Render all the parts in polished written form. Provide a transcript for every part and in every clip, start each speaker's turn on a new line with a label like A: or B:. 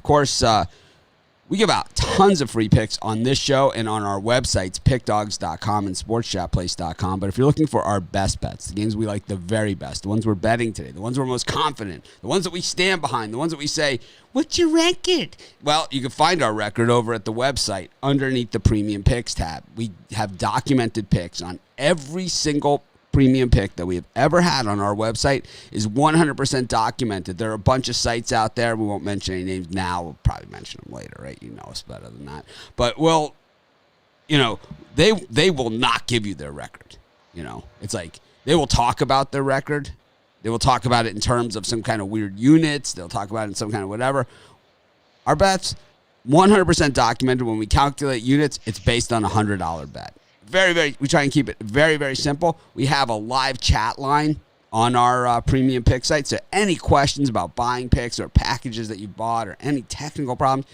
A: Of course, we give out tons of free picks on this show and on our websites, pickdogs.com and sportschatplace.com. But if you're looking for our best bets, the games we like the very best, the ones we're betting today, the ones we're most confident, the ones that we stand behind, the ones that we say, what's your record? Well, you can find our record over at the website underneath the Premium Picks tab. We have documented picks on every single premium pick that we have ever had on our website is 100% documented. There are a bunch of sites out there. We won't mention any names now. We'll probably mention them later, right? You know us better than that. But they will not give you their record. It's like they will talk about their record. They will talk about it in terms of some kind of weird units. They'll talk about it in some kind of whatever. Our bets, 100% documented. When we calculate units, it's based on a $100 bet. We try and keep it very, very simple. We have a live chat line on our premium pick site. So any questions about buying picks or packages that you bought or any technical problems,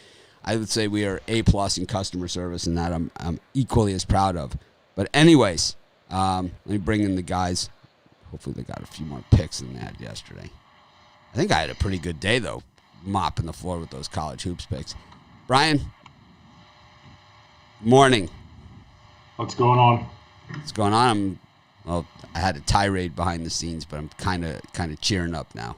A: I would say we are A+ in customer service, and that I'm equally as proud of. But anyways, let me bring in the guys. Hopefully they got a few more picks than they had yesterday. I think I had a pretty good day, though, mopping the floor with those college hoops picks. Brian, morning.
B: What's going on?
A: What's going on? I had a tirade behind the scenes, but I'm kind of cheering up now.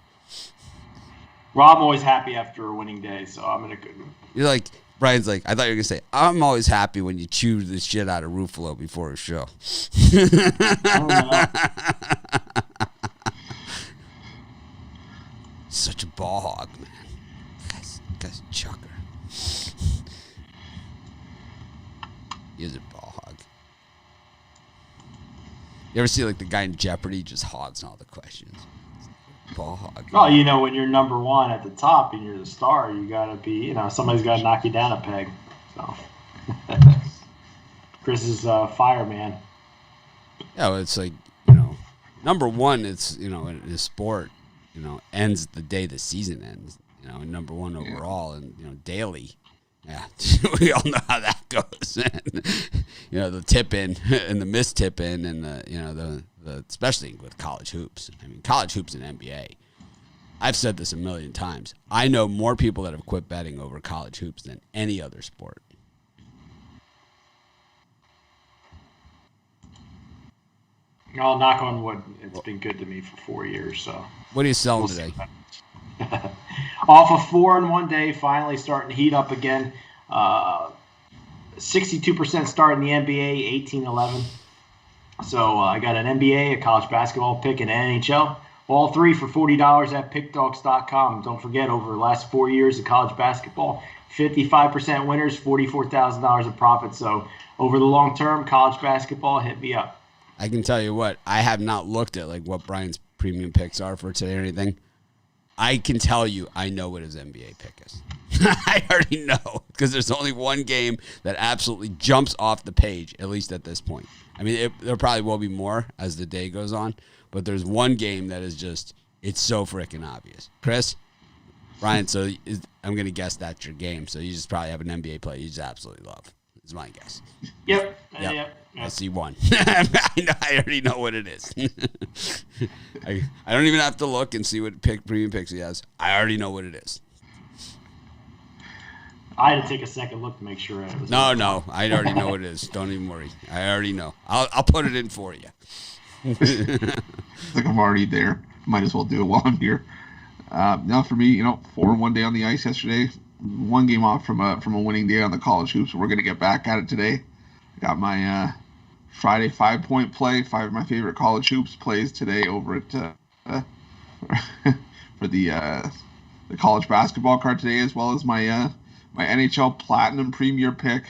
B: Well, I'm always happy after a winning day, so I'm in a good mood.
A: You're like, Brian's like, I thought you were going to say, I'm always happy when you chew the shit out of Ruffalo before a show. Such a ball hog, man. Guy's a chucker. He is a ball hog. You ever see like the guy in Jeopardy just hogs all the questions? Ball hog.
B: Well, when you're number one at the top and you're the star, you gotta be, somebody's gotta knock you down a peg. So Chris is fireman.
A: Yeah, well, it's like, number one, it's, in a sport, ends the day the season ends, and number one overall and, daily. Yeah, we all know how that goes. The tip in and the miss tip in and the especially with college hoops. I mean, college hoops and NBA. I've said this a million times. I know more people that have quit betting over college hoops than any other sport.
B: I'll knock on wood. It's been good to me for 4 years. So
A: what are you selling today?
B: Off of 4 in one day, finally starting to heat up again. 62% start in the NBA, 18-11. So I got an NBA, a college basketball pick, and an NHL. All three for $40 at pickdogs.com. Don't forget, over the last 4 years of college basketball, 55% winners, $44,000 in profit. So over the long term, college basketball, hit me up.
A: I can tell you what, I have not looked at like what Brian's premium picks are for today or anything. I can tell you I know what his NBA pick is. I already know because there's only one game that absolutely jumps off the page, at least at this point. I mean, there probably will be more as the day goes on, but there's one game that is just, it's so freaking obvious. Chris, Brian, I'm going to guess that's your game, so you just probably have an NBA play you just absolutely love. Is my guess.
B: Yep.
A: I see one. I already know what it is. I don't even have to look and see what premium picks he has. I already know what it is.
B: I had to take a second look to make sure it was.
A: No, I already know what it is. Don't even worry. I already know. I'll put it in for you.
C: It's like I'm already there. Might as well do it while I'm here. Now for me, 4 in one day on the ice yesterday. One game off from a winning day on the college hoops. So we're gonna get back at it today. I got my Friday 5-point play. 5 of my favorite college hoops plays today over at for the college basketball card today, as well as my my NHL Platinum Premier pick.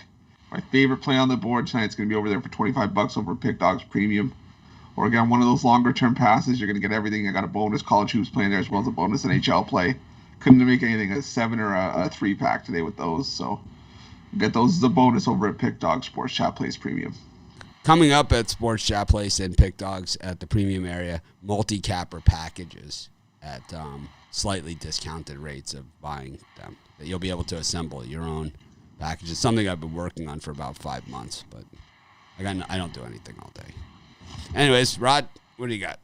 C: My favorite play on the board tonight's going to be over there for $25 over Pick Dogs Premium. Or again, one of those longer term passes. You're going to get everything. I got a bonus college hoops play in there as well as a bonus NHL play. Couldn't make anything a 7 or a 3-pack today with those. So get those as a bonus over at Pick Dogs Sports Chat Place Premium.
A: Coming up at Sports Chat Place and Pick Dogs at the premium area, multi-capper packages at slightly discounted rates of buying them. That you'll be able to assemble your own packages. Something I've been working on for about 5 months, but I don't do anything all day. Anyways, Rod, what do you got?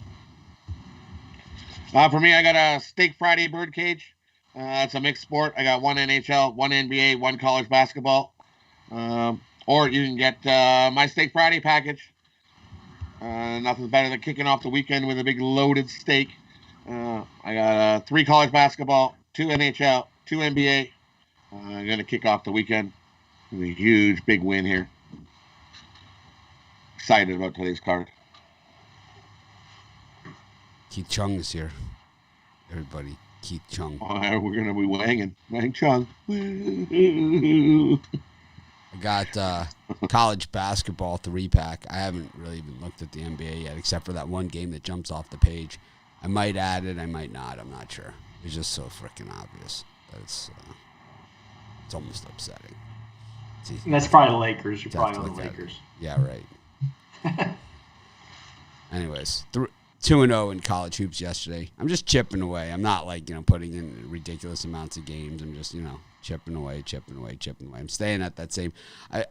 D: For me, I got a Steak Friday Birdcage. It's a mixed sport. I got one NHL, one NBA, one college basketball. Or you can get my Steak Friday package. Nothing better than kicking off the weekend with a big loaded steak. I got 3 college basketball, 2 NHL, 2 NBA. I'm going to kick off the weekend with a huge, big win here. Excited about today's card.
A: Keith Chung is here. Everybody, Keith Chung.
D: We're going to be Wang Chung.
A: I got college basketball 3-pack. I haven't really even looked at the NBA yet, except for that one game that jumps off the page. I might add it, I might not. I'm not sure. It's just so freaking obvious that it's almost upsetting.
B: And that's probably the Lakers. You're probably on the Lakers.
A: Yeah, right. Anyways, 2-0 in college hoops yesterday. I'm just chipping away. I'm not putting in ridiculous amounts of games. I'm just, chipping away. I'm staying at that same.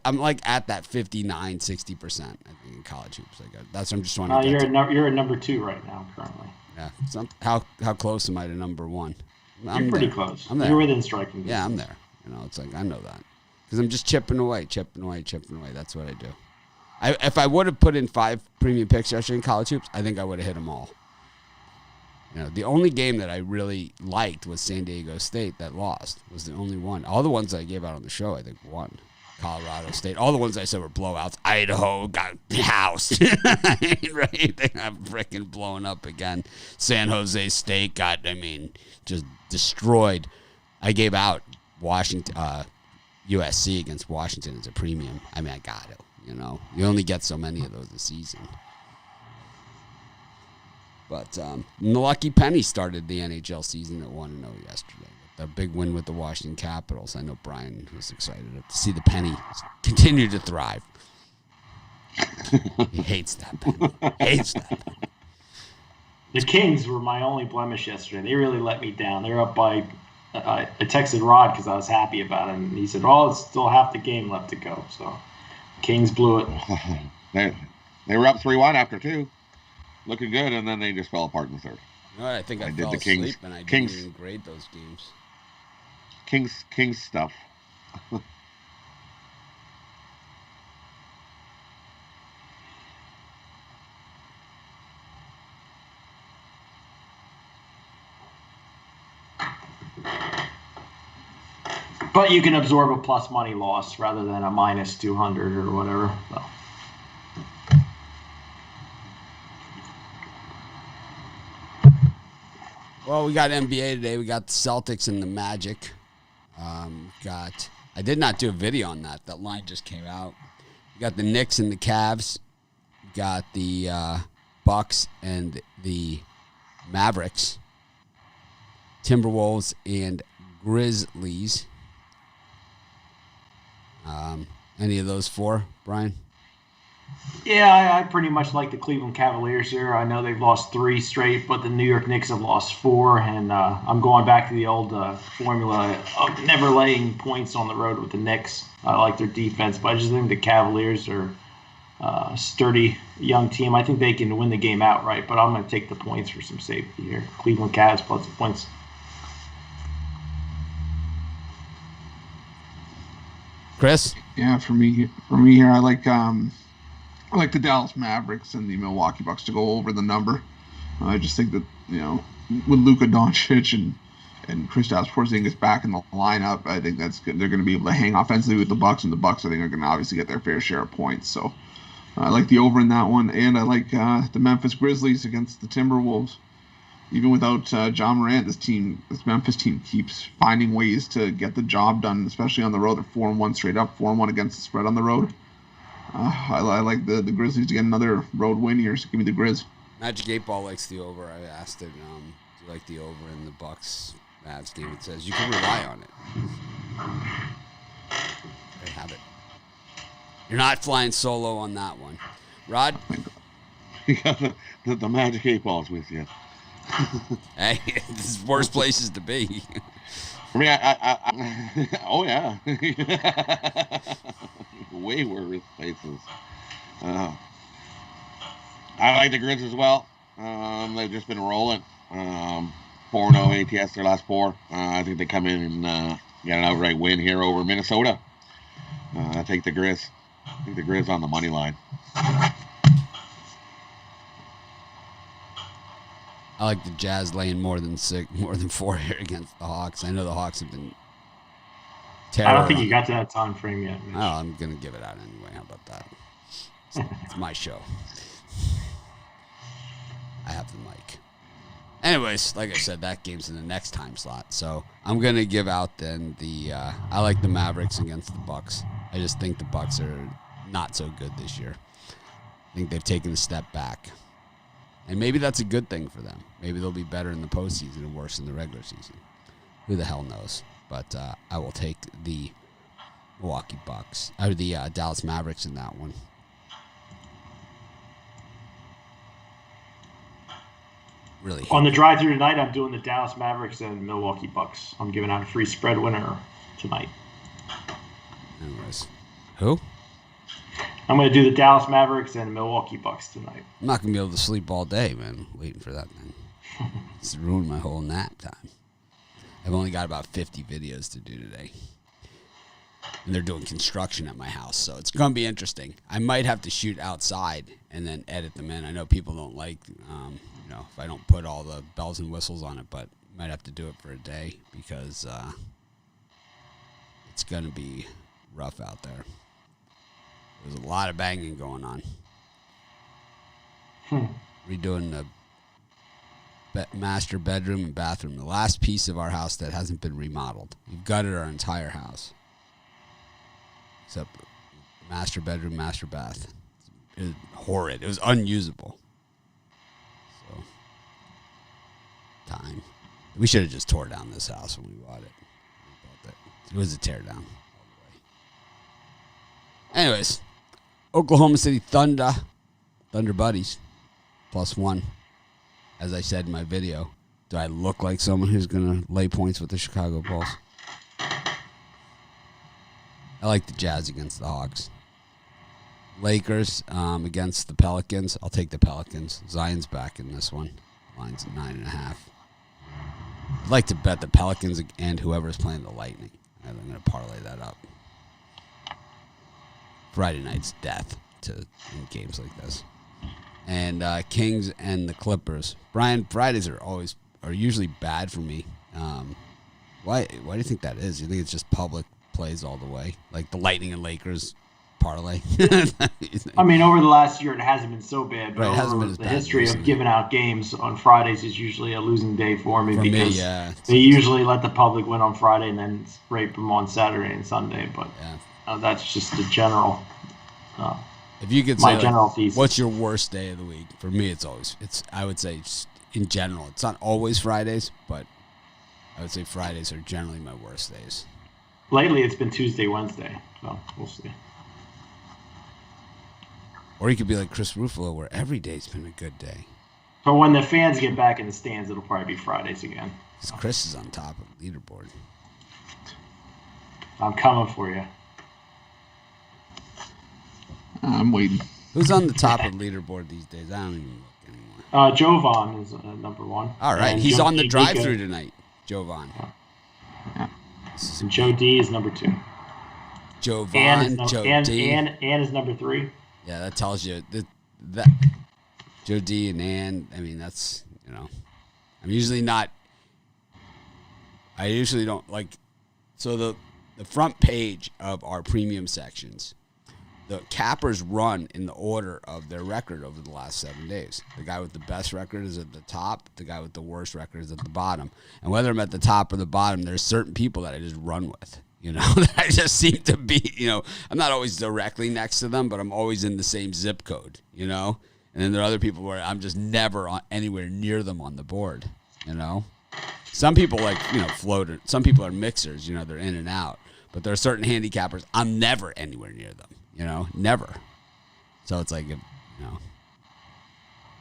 A: I'm at that 59, 60%. I think in college hoops. That's what I'm just trying to get to.
B: You're at number 2 right now currently.
A: Yeah. How close am I to number 1?
B: You're pretty close.
A: I'm there.
B: You're within striking distance.
A: Yeah, I'm there. It's I know that because I'm just chipping away. That's what I do. If I would have put in 5 premium picks yesterday in college hoops, I think I would have hit them all. The only game that I really liked was San Diego State that lost. Was the only one. All the ones I gave out on the show, I think, won. Colorado State. All the ones I said were blowouts. Idaho got housed. Right? They got freaking blown up again. San Jose State got, just destroyed. I gave out Washington, USC against Washington as a premium. I got it. You only get so many of those a season. But the Lucky Penny started the NHL season at 1-0 yesterday. The big win with the Washington Capitals. I know Brian was excited to see the penny continue to thrive. He hates that penny.
B: The Kings were my only blemish yesterday. They really let me down. They're up by. I texted Rod because I was happy about it, and he said, it's still half the game left to go. So Kings blew it.
D: They were up 3-1 after 2. Looking good, and then they just fell apart in the third.
A: I think I fell asleep, and I didn't even grade those games.
D: Kings stuff.
B: But you can absorb a plus money loss rather than a minus 200 or whatever. So.
A: Well, we got NBA today. We got the Celtics and the Magic. I did not do a video on that. That line just came out. We got the Knicks and the Cavs. We got the Bucks and the Mavericks. Timberwolves and Grizzlies. Any of those 4, Brian?
B: Yeah, I pretty much like the Cleveland Cavaliers here. I know they've lost 3 straight, but the New York Knicks have lost 4, and I'm going back to the old formula of never laying points on the road with the Knicks. I like their defense, but I just think the Cavaliers are a sturdy young team. I think they can win the game outright, but I'm going to take the points for some safety here. Cleveland Cavs plus the points.
A: Chris?
C: Yeah, for me here, I like the Dallas Mavericks and the Milwaukee Bucks to go over the number. I just think that with Luka Doncic and Kristaps Porzingis back in the lineup, I think that's good. They're going to be able to hang offensively with the Bucks, and the Bucks I think are going to obviously get their fair share of points. So I like the over in that one, and I like the Memphis Grizzlies against the Timberwolves. Even without John Morant, this Memphis team keeps finding ways to get the job done, especially on the road. They're 4-1 straight up, 4-1 against the spread on the road. I like the Grizzlies to get another road win here, so give me the Grizz.
A: Magic 8-Ball likes the over. I asked it, do you like the over in the Bucks-Mavs game? It says you can rely on it. They have it. You're not flying solo on that one. Rod?
D: You got the Magic 8-Balls with you.
A: Hey, this is worse places to be.
D: For me, I oh yeah, way worse places. I like the Grizz as well. They've just been rolling. 4-0 ATS their last 4. I think they come in and get an outright win here over Minnesota. I take the Grizz. I think the Grizz on the money line.
A: I like the Jazz laying more than 4 here against the Hawks. I know the Hawks have been terrible.
B: I don't think you got to that time frame yet. Mitch.
A: Oh, I'm going to give it out anyway. How about that? It's my show. I have the mic. Anyways, like I said, that game's in the next time slot. So I'm going to give out then I like the Mavericks against the Bucks. I just think the Bucks are not so good this year. I think they've taken a step back. And maybe that's a good thing for them. Maybe they'll be better in the postseason and worse in the regular season. Who the hell knows? But I will take the Milwaukee Bucks, or the Dallas Mavericks in that one. Really.
B: On the drive-through tonight, I'm doing the Dallas Mavericks and Milwaukee Bucks. I'm giving out a free spread winner tonight.
A: Anyways, who?
B: I'm going to do the Dallas Mavericks and Milwaukee Bucks tonight.
A: I'm not going to be able to sleep all day, man. Waiting for that, man. It's ruined my whole nap time. I've only got about 50 videos to do today. And they're doing construction at my house, so it's going to be interesting. I might have to shoot outside and then edit them in. I know people don't like, if I don't put all the bells and whistles on it, but might have to do it for a day because it's going to be rough out there. There's a lot of banging going on. Redoing the master bedroom and bathroom, the last piece of our house that hasn't been remodeled. We've gutted our entire house. Except master bedroom, master bath. It was horrid. It was unusable. So, time. We should have just tore down this house when we bought it. It was a tear down. Anyways, Oklahoma City Thunder Buddies, +1. As I said in my video, do I look like someone who's going to lay points with the Chicago Bulls? I like the Jazz against the Hawks. Lakers against the Pelicans. I'll take the Pelicans. Zion's back in this one. Line's at 9.5. I'd like to bet the Pelicans and whoever's playing the Lightning. I'm going to parlay that up. Friday night's death in games like this. And Kings and the Clippers. Brian, Fridays are usually bad for me. Why do you think that is? You think it's just public plays all the way? Like the Lightning and Lakers parlay?
B: I mean, over the last year, it hasn't been so bad. But
A: right, it hasn't been as
B: the
A: bad
B: history
A: recently.
B: of giving out games on Fridays is usually a losing day for me because
A: yeah.
B: they usually let the public win on Friday and then rape them on Saturday and Sunday. But that's just the general.
A: If you could
B: my
A: say,
B: general thesis.
A: What's your worst day of the week? For me, I would say just in general, it's not always Fridays, but I would say Fridays are generally my worst days.
B: Lately, it's been Tuesday, Wednesday, so we'll see.
A: Or you could be like Chris Ruffalo, where every day's been a good day.
B: But when the fans get back in the stands, it'll probably be Fridays again.
A: Because Chris is on top of the leaderboard.
B: I'm coming for you.
C: I'm waiting.
A: Who's on the top of the leaderboard these days? I don't even look anymore.
B: Jovan is number 1.
A: All right,
B: And
A: he's
B: Joe
A: on the
B: D.
A: drive-through tonight, Jovan.
C: Yeah.
B: And Joe D is number 2.
A: Jovan, Joe D.
B: Ann is number 3.
A: Yeah, that tells you that Joe D and Ann. I mean, that's I'm usually not. I usually don't like. So the front page of our premium sections, the cappers run in the order of their record over the last 7 days. The guy with the best record is at the top. The guy with the worst record is at the bottom. And whether I'm at the top or the bottom, there's certain people that I just run with. That I just seem to be, I'm not always directly next to them, but I'm always in the same zip code, And then there are other people where I'm just never anywhere near them on the board, Some people floater. Some people are mixers, they're in and out. But there are certain handicappers, I'm never anywhere near them, never. So it's like,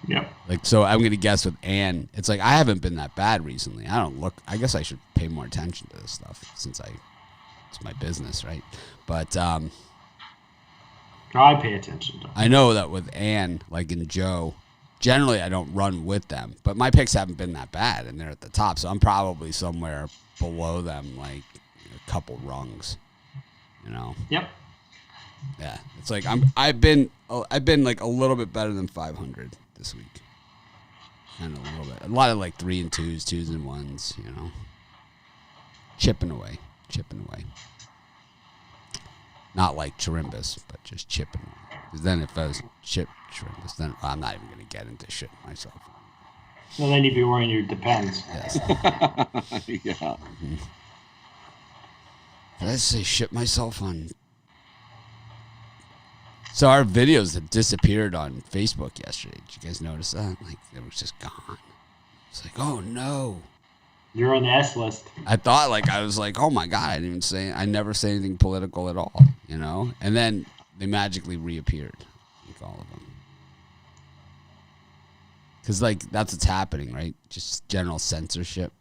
B: Yep.
A: so I'm going to guess with Ann, it's like I haven't been that bad recently. I guess I should pay more attention to this stuff since it's my business, right? But
B: I pay attention to.
A: I know that with Ann, like in Joe generally I don't run with them, but my picks haven't been that bad, and they're at the top, so I'm probably somewhere below them, like a couple rungs.
B: Yep.
A: Yeah, it's like I've been like a little bit better than 500 this week. Kind of a little bit. A lot of like 3 and 2s, 2s and 1s. Chipping away. Not like Chirimbus, but just chipping away. Because then if I was Chirimbus, then I'm not even going to get into shit myself.
B: Well, then you'd be wearing your Depends.
A: Yes.
D: Yeah.
A: Mm-hmm. Did I say shit myself on? So our videos had disappeared on Facebook yesterday. Did you guys notice that? Like, they were just gone. It's like, oh no.
B: You're on the S list.
A: I thought, I was like, oh my God, I never say anything political at all, And then they magically reappeared, like all of them. Because, that's what's happening, right? Just general censorship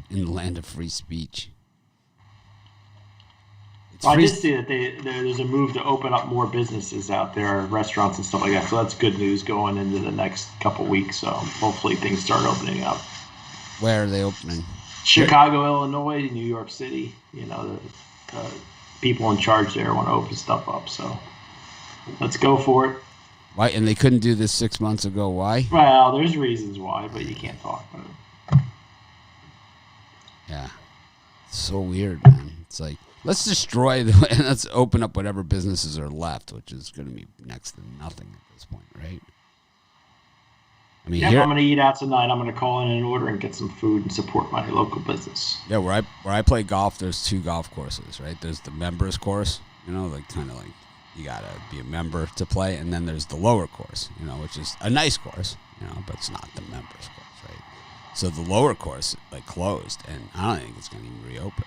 A: in the land of free speech.
B: I did see that there's a move to open up more businesses out there, restaurants and stuff like that. So that's good news going into the next couple weeks. So hopefully things start opening up.
A: Where are they opening?
B: Chicago, Illinois, New York City. The people in charge there want to open stuff up. So let's go for it.
A: Why? And they couldn't do this 6 months ago. Why?
B: Well, there's reasons why, but you can't talk about it.
A: Yeah. It's so weird, man. It's like, let's destroy and let's open up whatever businesses are left, which is going to be next to nothing at this point, right? I mean,
B: I'm going to eat out tonight. I'm going to call in an order and get some food and support my local business.
A: Yeah, where I play golf, there's 2 golf courses, right? There's the members course, kind of like you got to be a member to play, and then there's the lower course, which is a nice course, but it's not the members course, right? So the lower course closed, and I don't think it's going to even reopen.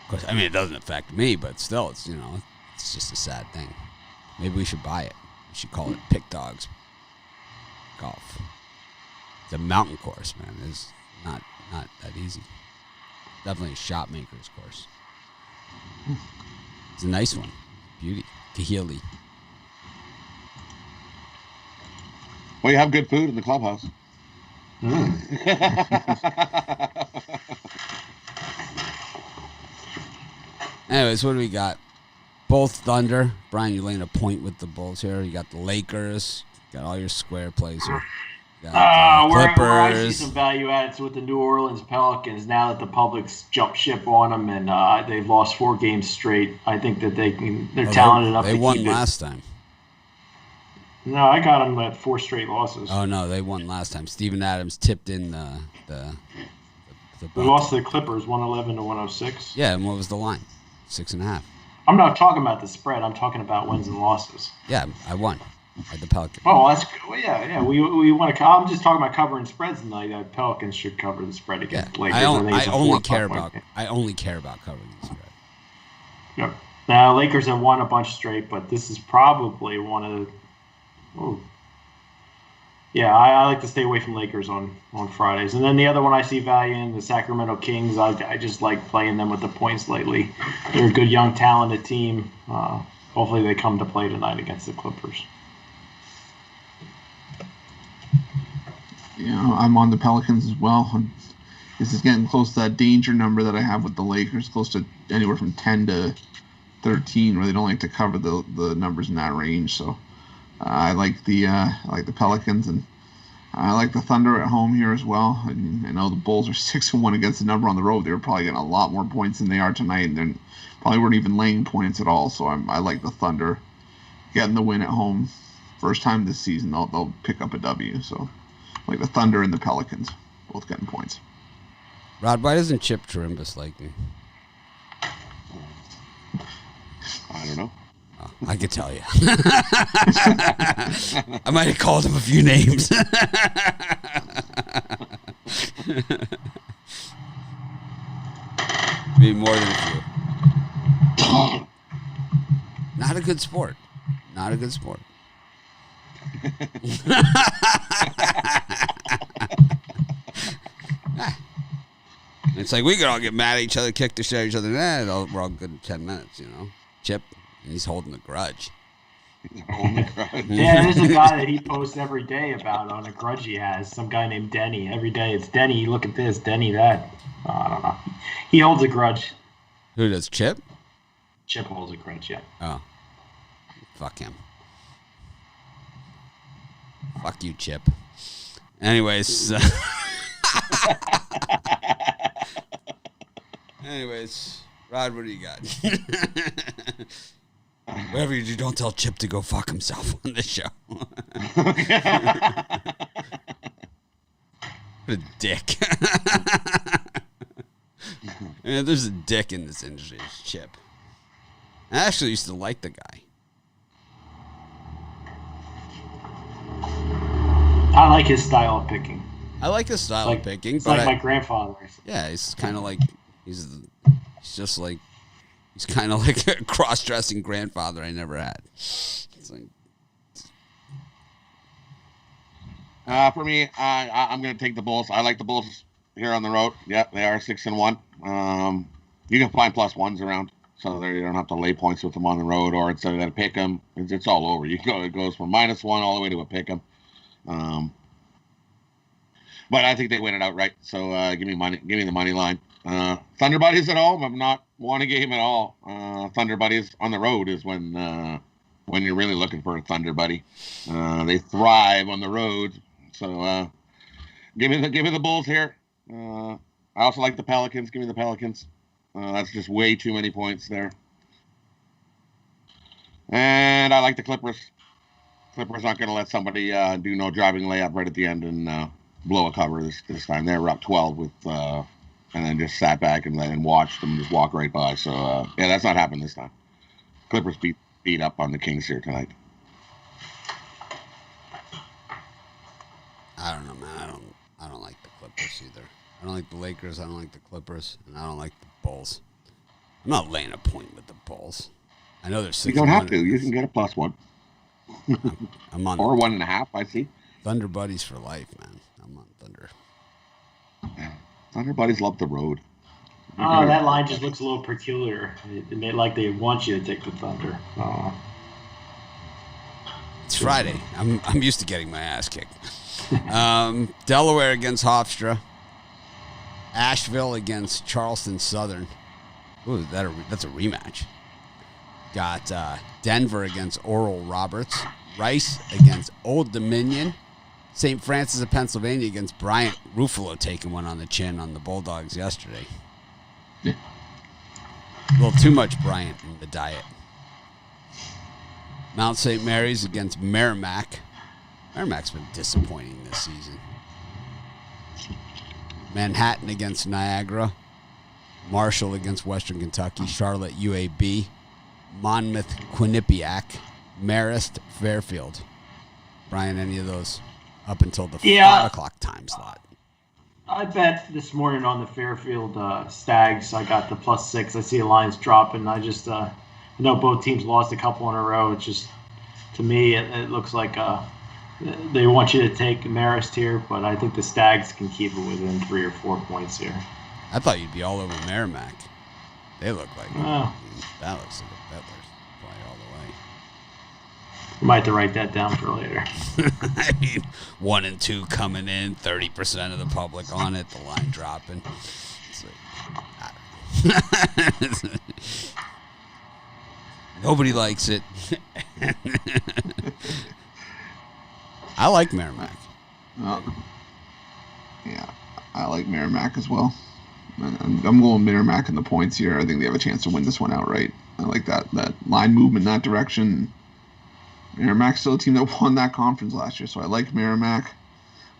A: Of course, I mean, it doesn't affect me, but still, it's it's just a sad thing. Maybe we should buy it. We should call it Pick Dogs Golf. It's a mountain course, man. It's not that easy. Definitely a shot maker's course. It's a nice one. Beauty. Kahili.
D: Well, you have good food in the clubhouse.
A: Anyways, what do we got? Both Thunder. Brian, you're laying a point with the Bulls here. You got the Lakers. You got all your square plays here.
B: Where I see
A: Clippers.
B: some value added with the New Orleans Pelicans now that the public's jumped ship on them and they've lost 4 games straight. I think that they're talented enough to keep it.
A: They won last time.
B: No, I got them at 4 straight losses.
A: Oh, no, they won last time. Steven Adams tipped in the
B: We lost to the Clippers 111 to 106.
A: Yeah, and what was the line? 6.5.
B: I'm not talking about the spread. I'm talking about wins and losses.
A: Yeah, I won at the Pelicans.
B: Oh, that's good. Well, yeah. We want to. I'm just talking about covering spreads tonight. Pelicans should cover the spread against Lakers.
A: I only care about covering the spread.
B: Yep. Now Lakers have won a bunch straight, but this is probably one of the. Oh. Yeah, I like to stay away from Lakers on Fridays. And then the other one I see value in, the Sacramento Kings. I just like playing them with the points lately. They're a good, young, talented team. Hopefully they come to play tonight against the Clippers.
C: I'm on the Pelicans as well. This is getting close to that danger number that I have with the Lakers, close to anywhere from 10 to 13, where they don't like to cover the numbers in that range. So I like the Pelicans, and I like the Thunder at home here as well. I know the Bulls are 6-1 against the number on the road. They were probably getting a lot more points than they are tonight, and they probably weren't even laying points at all. So I like the Thunder getting the win at home. First time this season they'll pick up a W. So I like the Thunder and the Pelicans both getting points.
A: Rod, why doesn't Chip Chirimbus like me?
D: I don't know.
A: Oh, I could tell you. I might have called him a few names. Maybe more than a few. Not a good sport. Not a good sport. It's like we could all get mad at each other, kick the shit out of each other. We're all good in 10 minutes, Chip, he's holding a grudge.
D: He's our only grudge.
B: Yeah, there's a guy that he posts every day about on a grudge he has. Some guy named Denny. Every day it's Denny, look at this, Denny that. Oh, I don't know. He holds a grudge.
A: Who does, Chip?
B: Chip holds a grudge, yeah.
A: Oh. Fuck him. Fuck you, Chip. Anyways. Rod, what do you got? Whatever you do, don't tell Chip to go fuck himself on this show. What a dick. Yeah, there's a dick in this industry. It's Chip. I actually used to like the guy.
B: I like his style of picking.
A: I like his style of picking,
B: It's
A: but
B: like my grandfather.
A: yeah, he's kind of like he's kind of like a cross-dressing grandfather I never had. It's like,
D: for me, I'm going to take the Bulls. I like the Bulls here on the road. Yeah, they are 6-1. You can find +1s around, so you don't have to lay points with them on the road, or instead of that pick 'em. It's all over. It goes from -1 all the way to a pick 'em. But I think they win it outright. So give me the money line. Thunder Buddies at home, I'm not won a game at all. Thunder Buddies on the road is when you're really looking for a Thunder Buddy. They thrive on the road. So give me the Bulls here. I also like the Pelicans. Give me the Pelicans. That's just way too many points there. And I like the Clippers. Clippers aren't going to let somebody do no driving layup right at the end and blow a cover this time. They were up 12 with, and then just sat back and watched them just walk right by. So yeah, that's not happening this time. Clippers beat up on the Kings here tonight.
A: I don't know, man. I don't like the Clippers either. I don't like the Lakers. I don't like the Clippers, and I don't like the Bulls. I'm not laying a point with the Bulls. I know there's 6.
D: You don't have to. You can get a +1.
A: I'm on
D: or 1.5. I see.
A: Thunder Buddies for life, man. I'm on Thunder.
D: Thunder Buddies love the road.
B: Oh, that line just looks a little peculiar. It made like they want you to take the Thunder. Oh.
A: It's Friday. I'm used to getting my ass kicked. Delaware against Hofstra. Asheville against Charleston Southern. Ooh, that's a rematch. Got Denver against Oral Roberts. Rice against Old Dominion. St. Francis of Pennsylvania against Bryant. Ruffalo taking one on the chin on the Bulldogs yesterday.
C: Yeah.
A: A little too much Bryant in the diet. Mount St. Mary's against Merrimack. Merrimack's been disappointing this season. Manhattan against Niagara. Marshall against Western Kentucky. Charlotte UAB. Monmouth Quinnipiac. Marist Fairfield. Brian, any of those up until the 5 o'clock time slot?
B: I bet this morning on the Fairfield Stags, I got the +6. I see the lines dropping. I know both teams lost a couple in a row. It's just, to me, it looks like they want you to take Marist here, but I think the Stags can keep it within 3 or 4 points here.
A: I thought you'd be all over Merrimack. They look like that looks like a Bettler's play all the way.
B: I might have to write that down for later.
A: I mean, 1 and 2 coming in, 30% of the public on it, the line dropping. It's like, I don't know. Nobody likes it. I like Merrimack.
C: Yeah, I like Merrimack as well. I'm going Merrimack in the points here. I think they have a chance to win this one outright. I like that line movement in that direction. Merrimack's still a team that won that conference last year, so I like Merrimack.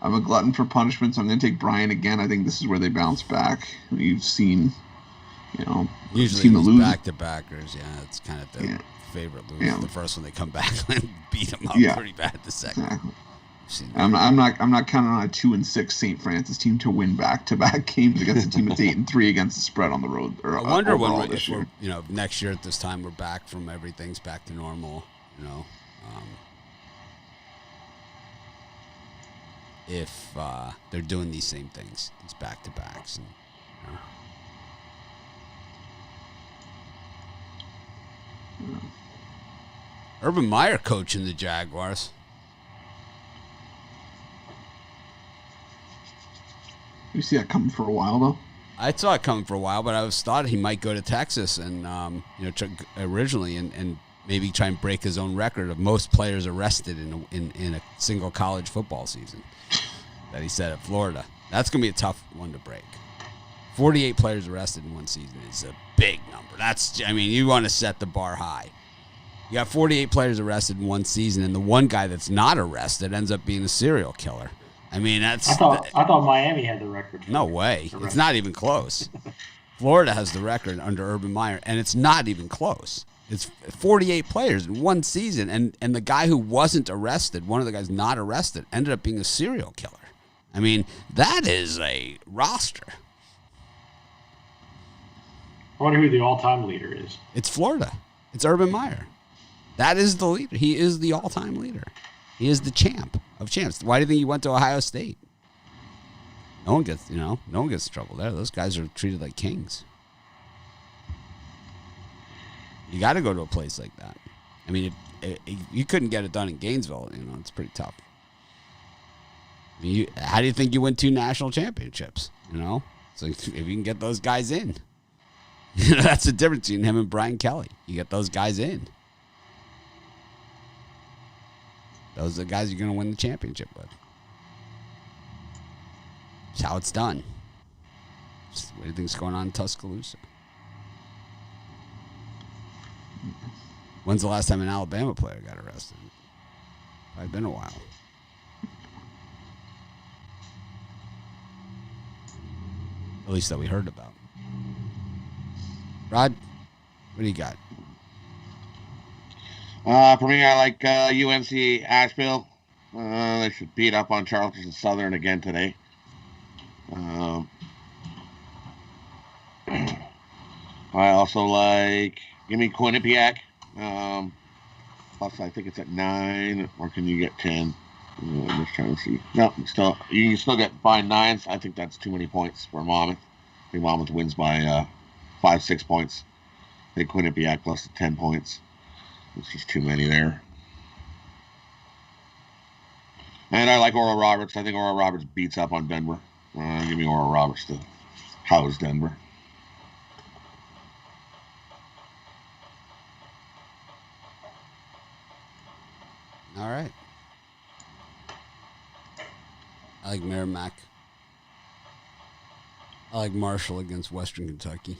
C: I'm a glutton for punishment, so I'm going to take Bryan again. I think this is where they bounce back. You've seen,
A: usually
C: team that loses
A: back-to-backers. Yeah, it's kind of their favorite lose.
C: Yeah.
A: The first one they come back and beat them up pretty bad. The second.
C: Exactly. I'm not counting on a 2-6 St. Francis team to win back-to-back games against a team that's 8-3 against the spread on the road. I
A: wonder if next year at this time we're back from everything's back to normal. If they're doing these same things, these back-to-backs, and Urban Meyer coaching the Jaguars.
C: You see that coming for a while, though?
A: I saw it coming for a while, but I thought he might go to Texas and, originally and maybe try and break his own record of most players arrested in a single college football season that he set at Florida. That's going to be a tough one to break. 48 players arrested in one season is a big number. You want to set the bar high. You got 48 players arrested in one season, and the one guy that's not arrested ends up being a serial killer. I thought
B: Miami had the record.
A: No way. It's not even close. Florida has the record under Urban Meyer, and it's not even close. It's 48 players in one season, and the guy who wasn't arrested, one of the guys not arrested, ended up being a serial killer. I mean, that is a roster.
B: I wonder who the all-time leader is.
A: It's Florida. It's Urban Meyer. That is the leader. He is the all-time leader. He is the champ of champs. Why do you think he went to Ohio State? No one gets in trouble there. Those guys are treated like kings. You got to go to a place like that. I mean, you couldn't get it done in Gainesville. It's pretty tough. I mean, how do you think you win 2 national championships? So if you can get those guys in, that's the difference between him and Brian Kelly. You get those guys in. Those are the guys you're going to win the championship with. That's how it's done. What do you think's going on in Tuscaloosa? When's the last time an Alabama player got arrested? Probably been a while. At least that we heard about. Rod, what do you got?
D: For me, I like UNC Asheville. They should beat up on Charleston Southern again today. I also like, give me Quinnipiac. Plus, I think it's at 9, or can you get 10? I'm just trying to see. No, you can still get by 9s. I think that's too many points for Monmouth. I think Monmouth wins by 5-6 points. I think Quinnipiac plus the 10 points. It's just too many there. And I like Oral Roberts. I think Oral Roberts beats up on Denver. Give me Oral Roberts to house Denver.
A: All right. I like Merrimack. I like Marshall against Western Kentucky.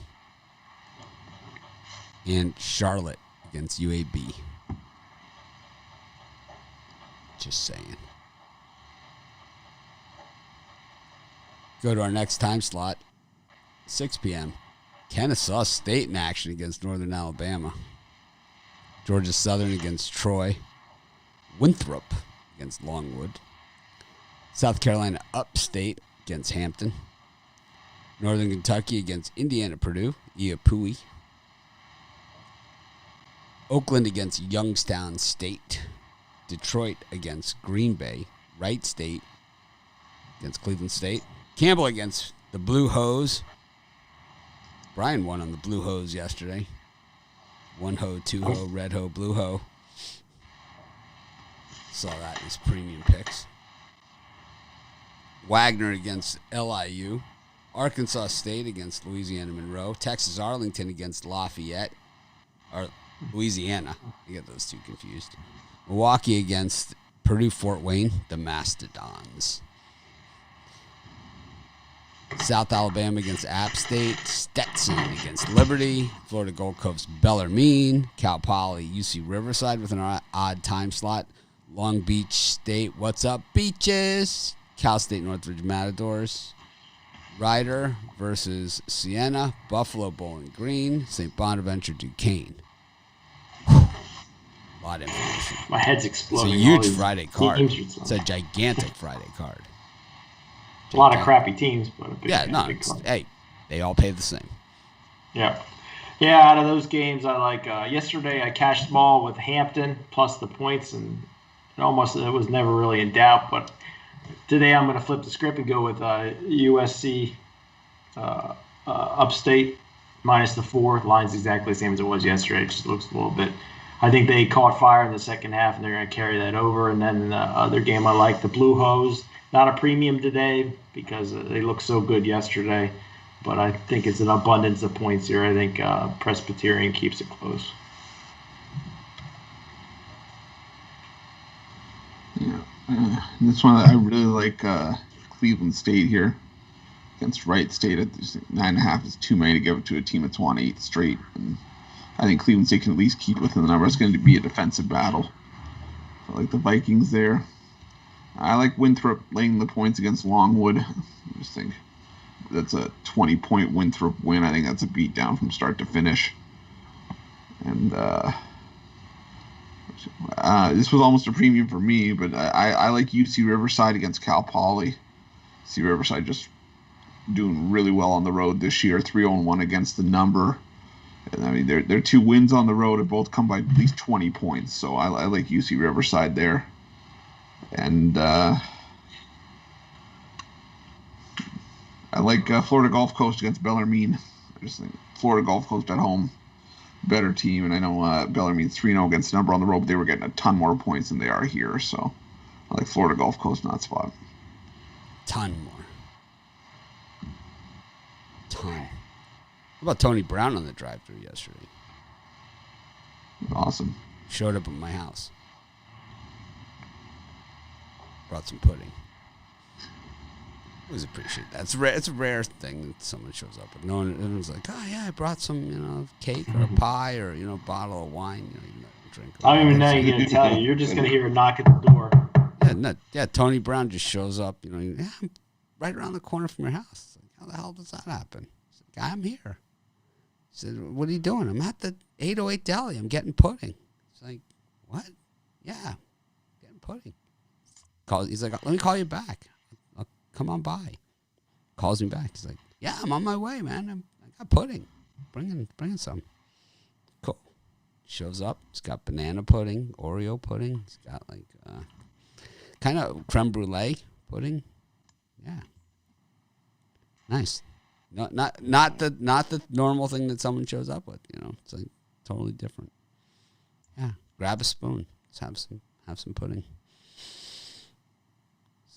A: And Charlotte against UAB. Just saying. Go to our next time slot, 6 p.m. Kennesaw State in action against Northern Alabama. Georgia Southern against Troy. Winthrop against Longwood. South Carolina Upstate against Hampton. Northern Kentucky against Indiana Purdue, Iapui. Oakland against Youngstown State. Detroit against Green Bay. Wright State against Cleveland State. Campbell against the Blue Hose. Brian won on the Blue Hose yesterday. 1 hoe, 2 hoe, red hoe, blue hoe. Saw that in his premium picks. Wagner against LIU. Arkansas State against Louisiana Monroe. Texas Arlington against Lafayette. Or Louisiana. I get those two confused. Milwaukee against Purdue Fort Wayne, the Mastodons. South Alabama against App State. Stetson against Liberty. Florida Gold Coast Bellarmine. Cal Poly UC Riverside with an odd time slot. Long Beach State, what's up, Beaches? Cal State Northridge Matadors. Ryder versus Siena. Buffalo Bowling Green. St. Bonaventure Duquesne. A lot of information.
B: My head's exploding.
A: It's a huge Friday card. It's a gigantic Friday card.
B: A lot of crappy teams, but a big, big card.
A: Hey, they all pay the same.
B: Yeah. Yeah, out of those games, I like, yesterday I cashed small with Hampton plus the points, and it was never really in doubt, but today I'm going to flip the script and go with USC Upstate minus the 4. Line's exactly the same as it was yesterday. It just looks a little bit I think they caught fire in the second half, and they're going to carry that over. And then the other game I like, the Blue Hose. Not a premium today because they looked so good yesterday. But I think it's an abundance of points here. I think Presbyterian keeps it close.
C: Yeah. This one, I really like Cleveland State here against Wright State. At 9.5 is too many to give it to a team that's won 8 straight. And I think Cleveland State can at least keep within the number. It's going to be a defensive battle. I like the Vikings there. I like Winthrop laying the points against Longwood. I just think that's a 20-point Winthrop win. I think that's a beatdown from start to finish. And this was almost a premium for me, but I like UC Riverside against Cal Poly. UC Riverside just doing really well on the road this year, 3-1 against the number. And I mean, their 2 wins on the road have both come by at least 20 points. So I like UC Riverside there. And I like Florida Gulf Coast against Bellarmine. I just think Florida Gulf Coast at home, better team. And I know Bellarmine's 3-0 against the number on the road, but they were getting a ton more points than they are here. So I like Florida Gulf Coast in that spot.
A: Ton more. Ton. How about Tony Brown on the drive-thru yesterday?
C: Awesome.
A: Showed up at my house. Brought some pudding. It was appreciated. That's rare. It's a rare thing that someone shows up. But no one was like, oh yeah, I brought some, cake or a pie or a bottle of wine. You don't drink.
B: I don't even know you're going to tell you. You're just going to hear a knock at the door.
A: Yeah, Tony Brown just shows up. I'm right around the corner from your house. Like, how the hell does that happen? I said, I'm here. He said, what are you doing? I'm at the 808 Deli. I'm getting pudding. It's like, what? Yeah, getting pudding. He's like, let me call you back. I'll come on by. Calls me back. He's like, yeah, I'm on my way, man. I got pudding. Bringing some. Cool. Shows up. He's got banana pudding, Oreo pudding. He's got like kind of creme brulee pudding. Yeah. Nice. Not the normal thing that someone shows up with. It's like totally different. Yeah. Grab a spoon. Let's have some pudding.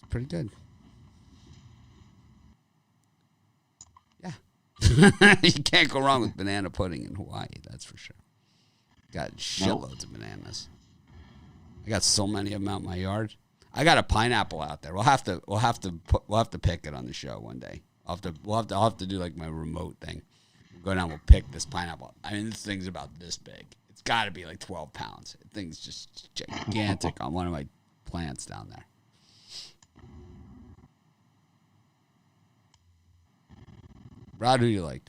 A: Pretty good. Yeah. You can't go wrong with banana pudding in Hawaii, that's for sure. Got shitloads of bananas. I got so many of them out in my yard. I got a pineapple out there. We'll have to pick it on the show one day. I'll have to do like my remote thing. We'll go down, we'll pick this pineapple. I mean, this thing's about this big. It's got to be like 12 pounds. The thing's just gigantic on one of my plants down there. Rod, who do you like?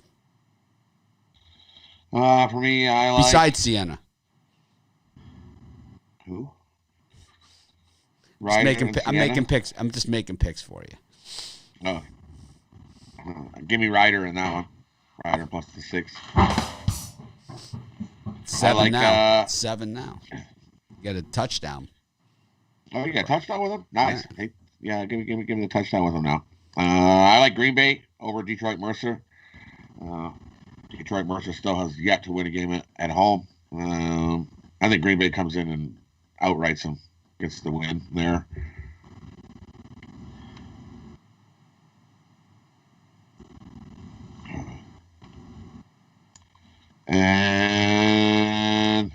D: For me, I like...
A: Besides Sienna.
D: Who?
A: I'm making picks. I'm just making picks for you.
D: Oh. Give me Ryder in that one. Ryder plus the 6.
A: 7 now. 7 now. You got a touchdown.
D: Oh, you got a touchdown with him? Nice. Yeah, give me the touchdown with him now. I like Green Bay over Detroit Mercer. Detroit Mercer still has yet to win a game at home. I think Green Bay comes in and outrights them, gets the win there. And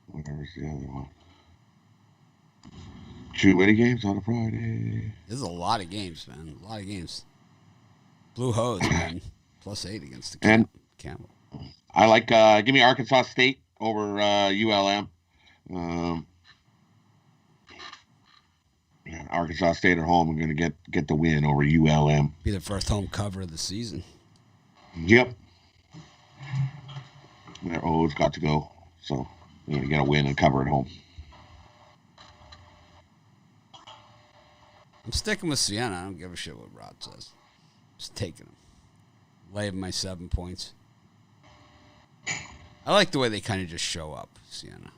D: where's the other one? 2 winning games on a Friday.
A: There's a lot of games, man. A lot of games. Blue Hose, man. +8 against the Campbell.
D: I like, give me Arkansas State over ULM. Arkansas State at home are going to get the win over ULM.
A: Be the first home cover of the season.
D: Yep. Their O's got to go. So they're going to get a win and cover at home.
A: I'm sticking with Sienna. I don't give a shit what Rod says. Just taking them. Laying my 7 points. I like the way they kind of just show up, Sienna.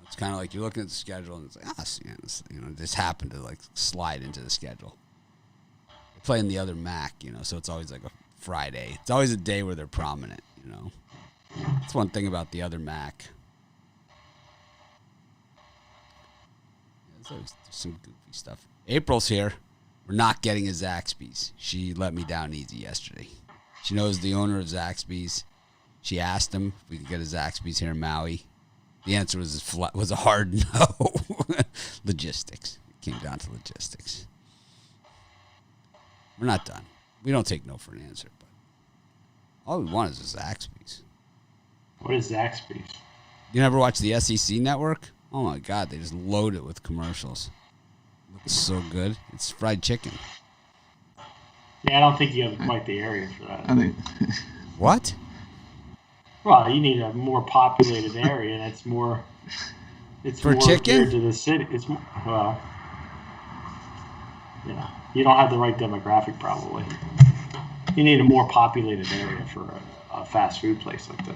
A: It's kind of like you're looking at the schedule and it's like, Sienna, this happened to like slide into the schedule. They're playing the other MAC, so it's always like a Friday. It's always a day where they're prominent, That's one thing about the other Mac. There's always some goofy stuff. April's here. We're not getting a Zaxby's. She let me down easy yesterday. She knows the owner of Zaxby's. She asked him if we could get a Zaxby's here in Maui. The answer was a hard no. Logistics. It came down to logistics. We're not done. We don't take no for an answer, but all we want is a Zaxby's.
B: What is Zaxby's?
A: You never watch the SEC network? Oh my God, they just load it with commercials. Looks so good. It's fried chicken.
B: Yeah, I don't think you have quite the area for that.
C: I think.
A: What?
B: Well, you need a more populated area, and it's more. It's
A: For
B: more
A: chicken?
B: geared to the city. It's well, yeah. You don't have the right demographic, probably. You need a more populated area for a fast food place like that.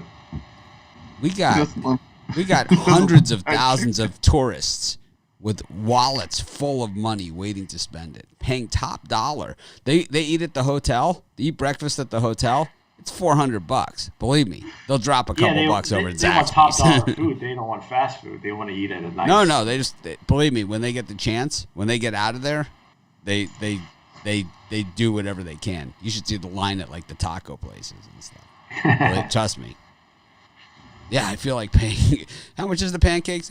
A: We got hundreds of thousands of tourists with wallets full of money waiting to spend it, paying top dollar. They eat at the hotel. They eat breakfast at the hotel. It's $400. Believe me, they'll drop a couple bucks over at
B: They want top
A: Zaxby's.
B: dollar food. They don't want fast food. They want to eat at a nice.
A: No, believe me, when they get the chance, when they get out of there, they do whatever they can. You should see the line at like the taco places and stuff. Trust me. Yeah, I feel like paying. How much is the pancakes?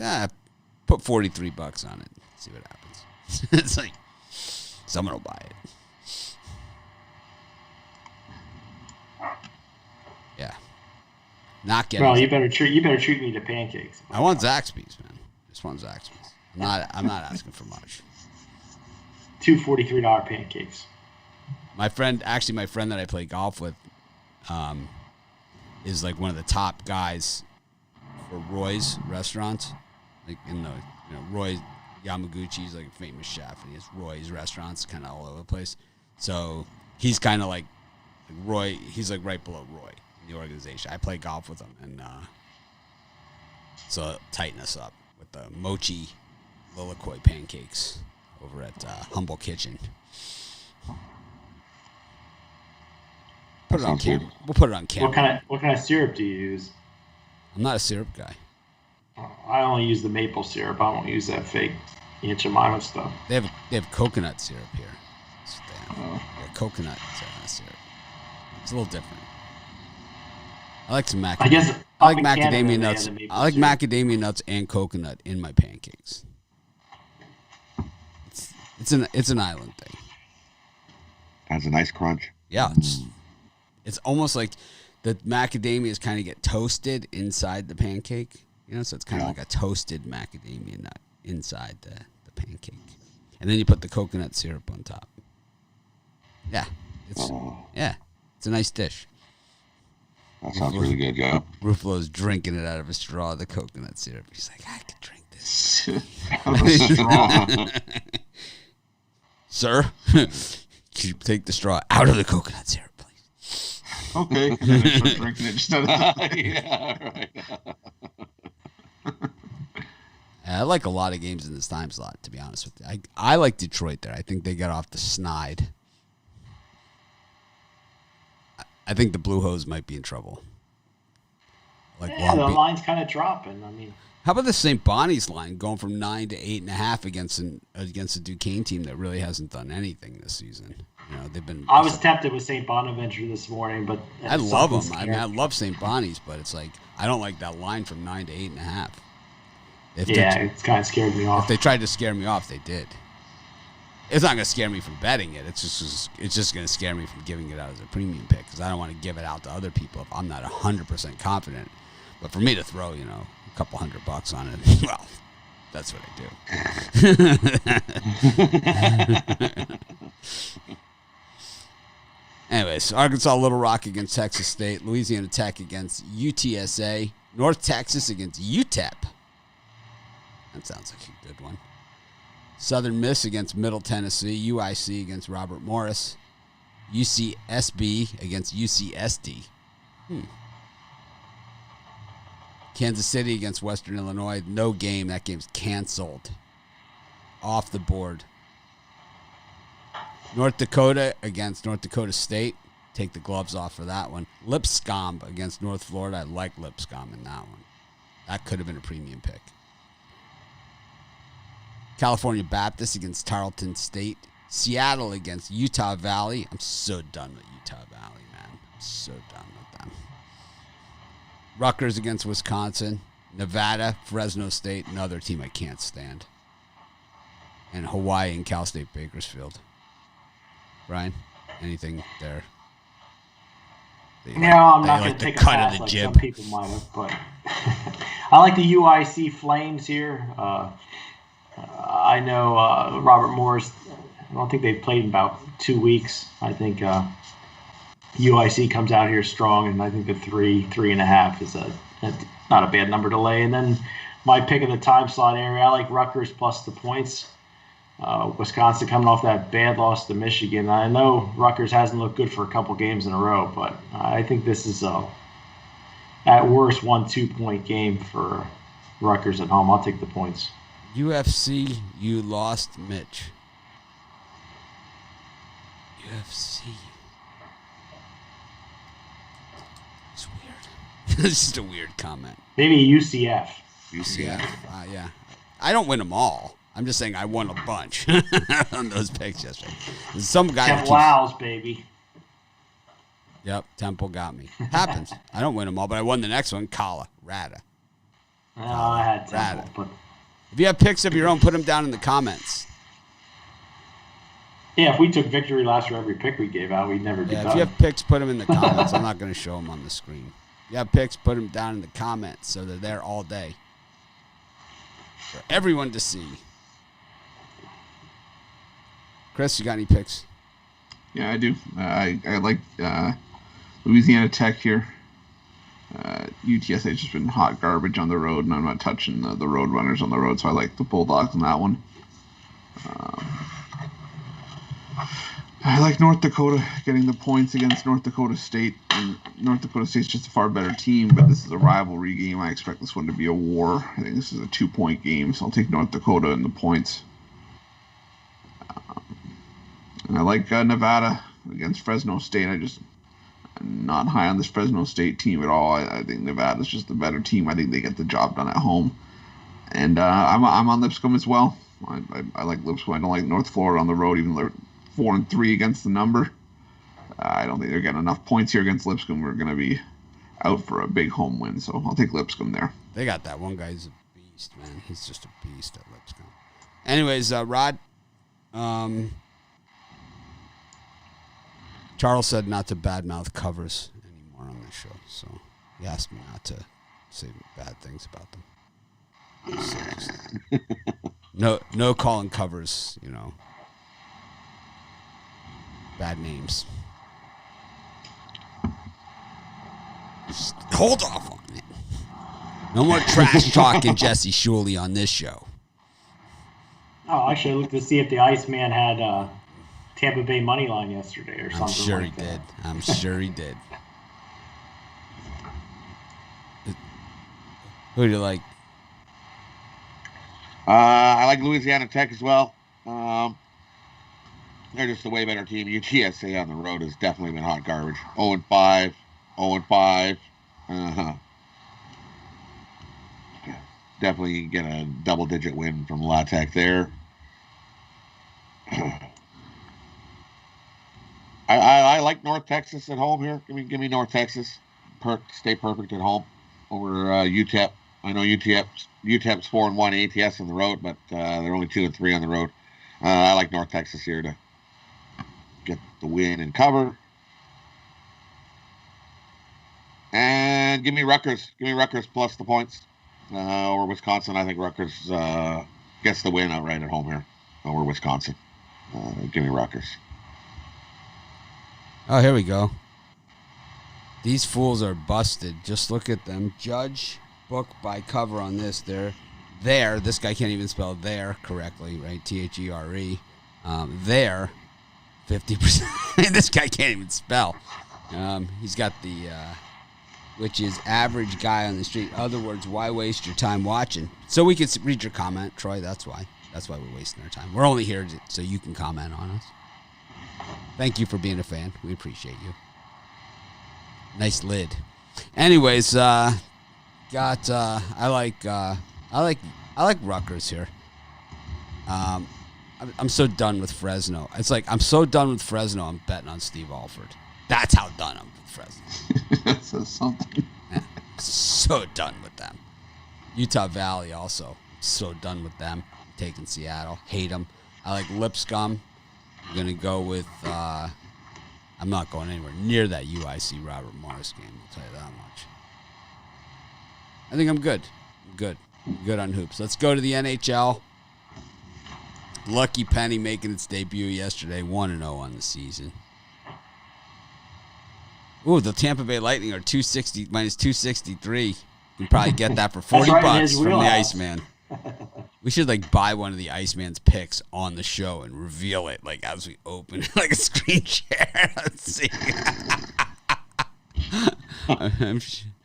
A: Put $43 on it. See what happens. It's like someone will buy it. Yeah, not getting.
B: Well, you better treat me to pancakes.
A: I want Zaxby's, man. Just want Zaxby's. I'm not asking for much.
B: Two $43 pancakes.
A: My friend that I play golf with, is like one of the top guys for Roy's restaurants, like in the Roy Yamaguchi's like a famous chef, and he has Roy's restaurants kind of all over the place. So he's kind of like Roy. He's like right below Roy in the organization. I play golf with him, and so tighten us up with the mochi lilikoi pancakes over at Humble Kitchen. Put it on camera. We'll put it on camera.
B: What kind of syrup do you use?
A: I'm not a syrup guy.
B: I only use the maple syrup. I don't use that fake Aunt Jemima stuff.
A: They have coconut syrup here. Yeah, coconut syrup. It's a little different. I like some macadamia. I like macadamia nuts. I like macadamia nuts and coconut in my pancakes. It's an island thing.
D: Has a nice crunch.
A: Yeah, it's almost like the macadamias kind of get toasted inside the pancake. So it's kind of like a toasted macadamia nut inside the pancake. And then you put the coconut syrup on top. Yeah. It's a nice dish.
D: That sounds really good, Joe.
A: Ruffalo's drinking it out of a straw, the coconut syrup. He's like, I could drink this.
C: Out of a straw.
A: Sir, could you take the straw out of the coconut syrup, please?
C: Okay. And then I start drinking it just out of
D: Yeah, right.
A: I like a lot of games in this time slot, to be honest with you. I like Detroit there. I think they got off the snide. I think the Blue Hose might be in trouble.
B: The line's kind of dropping. I mean,
A: how about the St. Bonnie's line going from 9 to 8.5 against a Duquesne team that really hasn't done anything this season? They've been.
B: I was tempted with St. Bonaventure this morning, but
A: I love them. I mean, I love St. Bonnie's, but it's like I don't like that line from 9 to 8.5.
B: It's kind of scared me off.
A: If they tried to scare me off, they did. It's not going to scare me from betting it. It's just going to scare me from giving it out as a premium pick because I don't want to give it out to other people if I'm not 100% confident. But for me to throw, a couple $100 on it, well, that's what I do. Anyways, Arkansas Little Rock against Texas State, Louisiana Tech against UTSA, North Texas against UTEP. That sounds like a good one. Southern Miss against Middle Tennessee, UIC against Robert Morris, UCSB against UCSD. Kansas City against Western Illinois, no game. That game's canceled. Off the board. North Dakota against North Dakota State. take the gloves off for that one. Lipscomb against North Florida. I like Lipscomb in that one. That could have been a premium pick. California Baptist against Tarleton State. Seattle against Utah Valley. I'm so done with Utah Valley, man. I'm so done with them. Rutgers against Wisconsin. Nevada, Fresno State, another team I can't stand. And Hawaii and Cal State Bakersfield. Brian, anything there?
B: I'm not going to take a pass like some people might have, but I like the UIC Flames here. I know Robert Morris. I don't think they've played in about 2 weeks. I think UIC comes out here strong, and I think the 3.5 is not a bad number to lay. And then my pick of the time slot area, I like Rutgers plus the points. Wisconsin coming off that bad loss to Michigan. I know Rutgers hasn't looked good for a couple games in a row, but I think this is at worst 1-2 point game for Rutgers at home. I'll take the points.
A: UFC, you lost Mitch. UFC. It's weird. It's just a weird comment.
B: Maybe UCF.
A: UCF. Yeah. I don't win them all. I'm just saying I won a bunch on those picks yesterday. There's some guy.
B: Temple's, baby.
A: Yep, Temple got me. Happens. I don't win them all, but I won the next one. Colorado.
B: I had Temple. But...
A: If you have picks of your own, put them down in the comments.
B: Yeah, if we took victory laps for every pick we gave out, we'd never do that.
A: If you have picks, put them in the comments. I'm not going to show them on the screen. If you have picks, put them down in the comments so they're there all day for everyone to see. Chris, you got any picks?
C: Yeah, I do. I like Louisiana Tech here. UTSA has just been hot garbage on the road, and I'm not touching the road runners on the road, so I like the Bulldogs in that one. I like North Dakota getting the points against North Dakota State. And North Dakota State's just a far better team, but this is a rivalry game. I expect this one to be a war. I think this is a 2-point game, so I'll take North Dakota and the points. And I like Nevada against Fresno State. I'm not high on this Fresno State team at all. I think Nevada's just the better team. I think they get the job done at home. And I'm on Lipscomb as well. I like Lipscomb. I don't like North Florida on the road, even though they're 4-3 against the number. I don't think they're getting enough points here against Lipscomb. We're going to be out for a big home win, so I'll take Lipscomb there.
A: They got that one guy's a beast, man. He's just a beast at Lipscomb. Anyways, Rod, Charles said not to badmouth covers anymore on this show, so he asked me not to say bad things about them. No calling covers, bad names. Just hold off on it. No more trash talking Jesse Shuley on this show.
B: Oh, actually, I looked to see if the Iceman had Tampa Bay money line yesterday or something.
A: I'm sure
B: like
A: he
B: that.
A: did. I'm sure he did. Who do you like?
D: I like Louisiana Tech as well. They're just a way better team. UTSA on the road has definitely been hot garbage. 0-5. 0-5. Definitely get a double-digit win from La Tech there. I like North Texas at home here. Give me North Texas. Stay perfect at home over UTEP. I know UTEP's 4-1 ATS on the road, but they're only 2-3 on the road. I like North Texas here to get the win and cover. And give me Rutgers. Give me Rutgers plus the points. Or Wisconsin. I think Rutgers gets the win outright at home here. Over Wisconsin. Give me Rutgers.
A: Oh, here we go. These fools are busted. Just look at them. Judge book by cover on this. They're there. This guy can't even spell there correctly, right? There. There. 50%. This guy can't even spell. He's got the, which is average guy on the street. In other words, why waste your time watching? So we could read your comment, Troy. That's why. That's why we're wasting our time. We're only here so you can comment on us. Thank you for being a fan. We appreciate you. Nice lid. Anyways, I like Rutgers here. I'm so done with Fresno. It's like I'm so done with Fresno. I'm betting on Steve Alford. That's how done I'm with Fresno.
C: That says something.
A: Yeah, so done with them. Utah Valley also. So done with them. Taking Seattle. Hate them. I like Lipscomb. I'm gonna go with. I'm not going anywhere near that UIC Robert Morris game. I'll tell you that much. I think I'm good. Good on hoops. Let's go to the NHL. Lucky Penny making its debut yesterday, 1-0 on the season. Ooh, the Tampa Bay Lightning are minus 263. You can probably get that for $40 from the Iceman. We should buy one of the Iceman's picks on the show and reveal it as we open like a screen share. Let's see.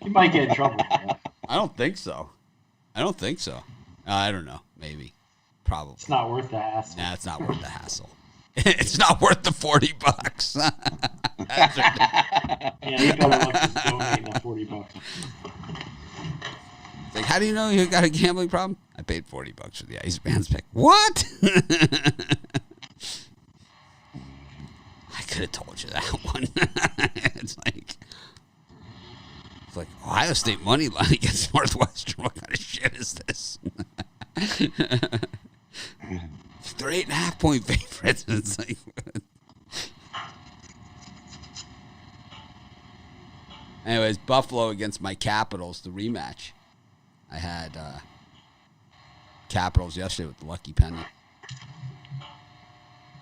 B: You might get in trouble.
A: I don't think so. I don't know. Maybe. Probably.
B: It's not worth the hassle.
A: Nah, it's not worth the hassle. It's not worth the $40.
B: Yeah, you better look at donating that $40.
A: It's like, how do you know you got a gambling problem? I paid $40 for the Iceman's pick. What? I could have told you that one. It's like Ohio State money line against Northwestern. What kind of shit is this? They're 8.5-point favorites. It's like, anyways, Buffalo against my Capitals, the rematch. I had Capitals yesterday with the Lucky Penny.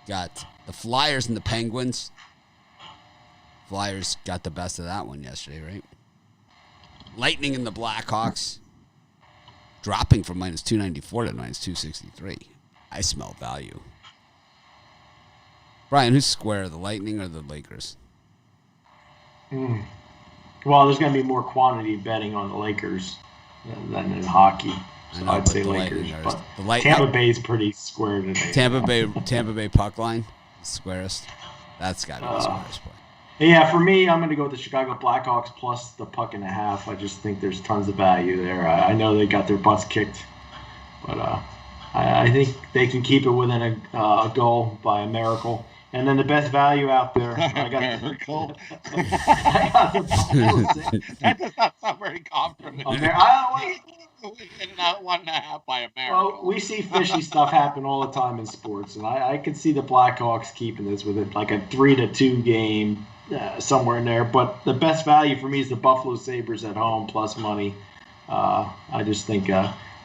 A: Got the Flyers and the Penguins. Flyers got the best of that one yesterday, right? Lightning and the Blackhawks. Dropping from minus 294 to minus 263. I smell value. Brian, who's square, the Lightning or the Lakers?
B: Well, there's going to be more quantity betting on the Lakers than in hockey. So I'd say Lakers. But Tampa Bay is pretty square today.
A: Tampa Bay puck line, squarest. That's got to be the squarest play.
B: Yeah, for me, I'm going to go with the Chicago Blackhawks plus the $1.50. I just think there's tons of value there. I know they got their butts kicked, but I think they can keep it within a goal by a miracle. And then the best value out there, I got
D: Miracle.
B: That
D: does not sound very confident.
B: Win
D: Not 1.5 by a miracle.
B: Well, we see fishy stuff happen all the time in sports, and I could see the Blackhawks keeping this with it, like a 3-2 game somewhere in there. But the best value for me is the Buffalo Sabres at home plus money. I just think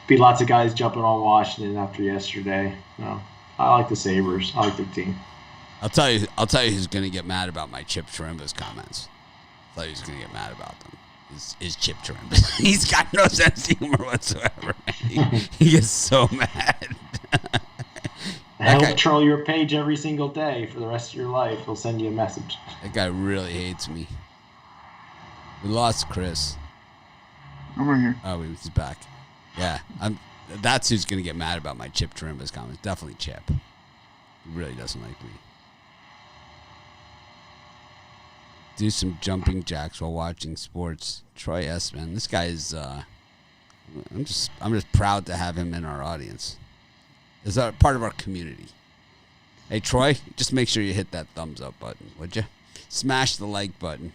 B: be lots of guys jumping on Washington after yesterday. I like the Sabres. I like their team.
A: I'll tell you who's going to get mad about my Chip Chirimbas comments. I'll tell you who's going to get mad about them. Is Chip Chirimbas. He's got no sense of humor whatsoever. He gets so mad.
B: He'll troll your page every single day for the rest of your life. He'll send you a message.
A: That guy really hates me. We lost Chris.
C: I'm right here.
A: Oh, he's back. Yeah, that's who's going to get mad about my Chip Chirimbas comments. Definitely Chip. He really doesn't like me. Do some jumping jacks while watching sports. Troy S. Man, this guy is. I'm just proud to have him in our audience. Is that part of our community? Hey Troy, just make sure you hit that thumbs up button, would you? Smash the like button.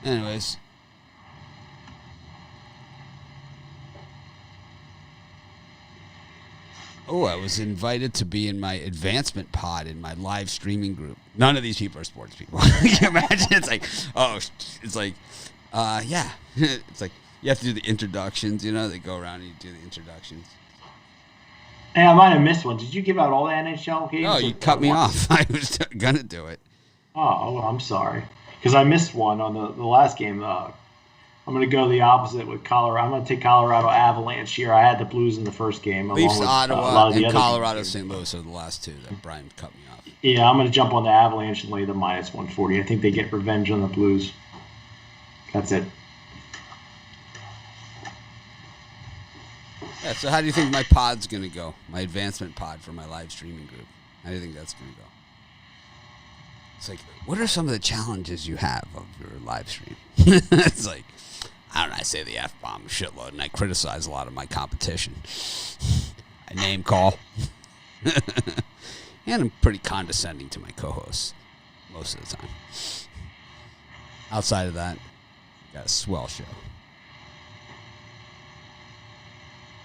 A: Anyways. Oh, I was invited to be in my advancement pod in my live streaming group. None of these people are sports people. Can you imagine? It's like, yeah. It's like, you have to do the introductions, they go around and you do the introductions.
B: Hey, I might have missed one. Did you give out all the NHL games?
A: No, you cut me off. I was going to do it.
B: Oh, I'm sorry. because I missed one on the last game. I'm going to go the opposite with Colorado. I'm going to take Colorado Avalanche here. I had the Blues in the first game.
A: Leafs,
B: along with,
A: Ottawa,
B: a lot of the
A: and
B: other
A: Colorado,
B: games.
A: St. Louis are the last two that Brian cut me off.
B: Yeah, I'm going to jump on the Avalanche and lay the minus 140. I think they get revenge on the Blues. That's it.
A: Yeah, so how do you think my pod's going to go? My advancement pod for my live streaming group. How do you think that's going to go? It's like, what are some of the challenges you have of your live stream? It's like, I don't know, I say the F-bomb a shitload, and I criticize a lot of my competition. I name call. And I'm pretty condescending to my co-hosts most of the time. Outside of that, got a swell show.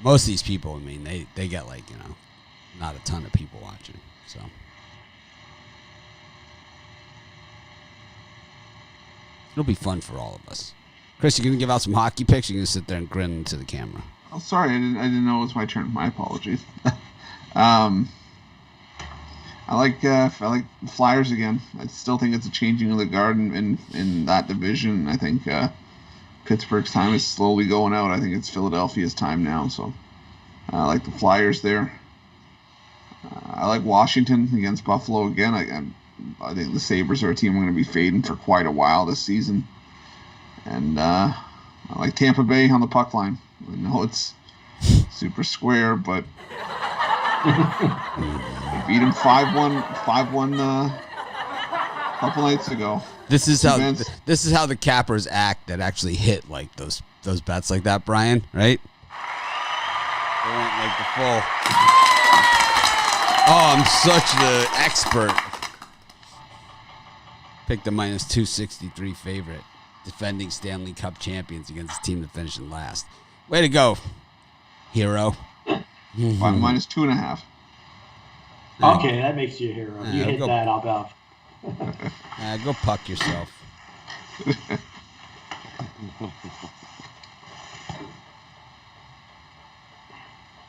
A: Most of these people, I mean, they get like, not a ton of people watching, so. It'll be fun for all of us. Chris, you going to give out some hockey picks? You're going to sit there and grin into the camera.
C: Oh, sorry, I didn't know it was my turn. My apologies. I like Flyers again. I still think it's a changing of the guard in that division. I think Pittsburgh's time is slowly going out. I think it's Philadelphia's time now. So I like the Flyers there. I like Washington against Buffalo again. I think the Sabres are a team I'm going to be fading for quite a while this season. And I like Tampa Bay on the puck line. I know it's super square, but they beat them 5-1 a couple nights ago.
A: This is how the cappers act that actually hit like those bets like that, Brian, right? They went like the full. Oh, I'm such the expert. Picked the minus 263 favorite, defending Stanley Cup champions against the team that finished in last. Way to go, hero.
C: Minus 2.5.
B: Okay, that makes you a hero. You hit that, I'll bow.
A: Go puck yourself.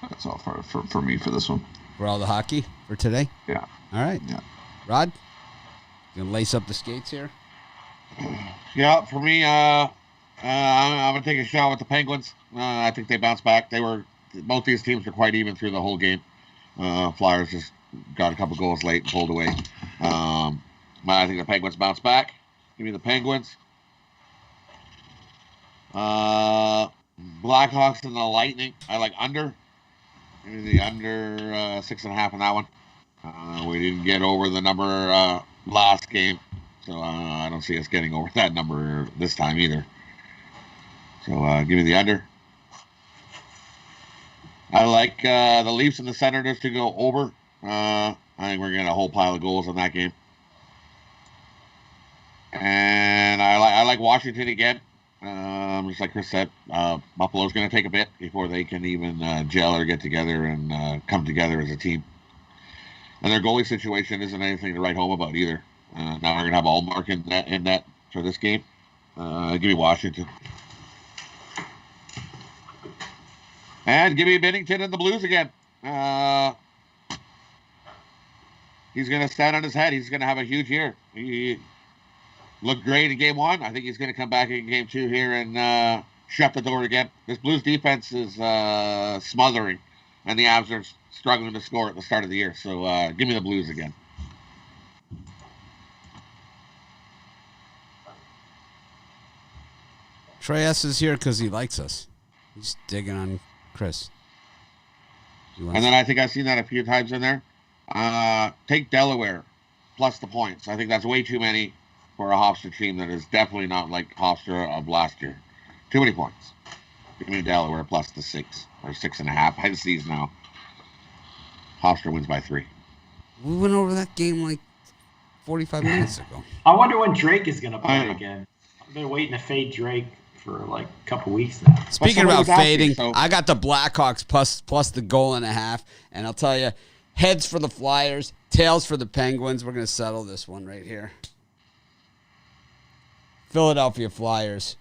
C: That's all for me for this one.
A: For all the hockey for today?
C: Yeah.
A: All right.
C: Yeah.
A: Rod, you gonna lace up the skates here?
D: Yeah, for me, I'm gonna take a shot with the Penguins. I think they bounce back. Both these teams were quite even through the whole game. Flyers just got a couple goals late and pulled away. I think the Penguins bounce back. Give me the Penguins. Blackhawks and the Lightning. I like under. Give me the under 6.5 on that one. We didn't get over the number last game, so I don't see us getting over that number this time either. So give me the under. I like the Leafs and the Senators to go over. I think we're getting a whole pile of goals in that game. And I like Washington again. Just like Chris said, Buffalo's going to take a bit before they can even gel or get together and come together as a team. And their goalie situation isn't anything to write home about either. Now we're going to have Allmark in that for this game. Give me Washington. And give me Bennington and the Blues again. He's going to stand on his head. He's going to have a huge year. He looked great in game one. I think he's going to come back in game two here and shut the door again. This Blues defense is smothering, and the Avs are struggling to score at the start of the year. So give me the Blues again.
A: Trey S. is here because he likes us. He's digging on Chris.
D: And then I think I've seen that a few times in there. Take Delaware plus the points. I think that's way too many for a Hofstra team that is definitely not like Hofstra of last year. Too many points. Give me Delaware plus the 6 or 6.5. I see these now. Hofstra wins by 3.
A: We went over that game like 45 minutes ago.
B: I wonder when Drake is going to play again. I've been waiting to fade Drake for like a couple weeks now.
A: Speaking about fading, I got the Blackhawks plus the 1.5, and I'll tell you, heads for the Flyers, tails for the Penguins. We're going to settle this one right here. Philadelphia Flyers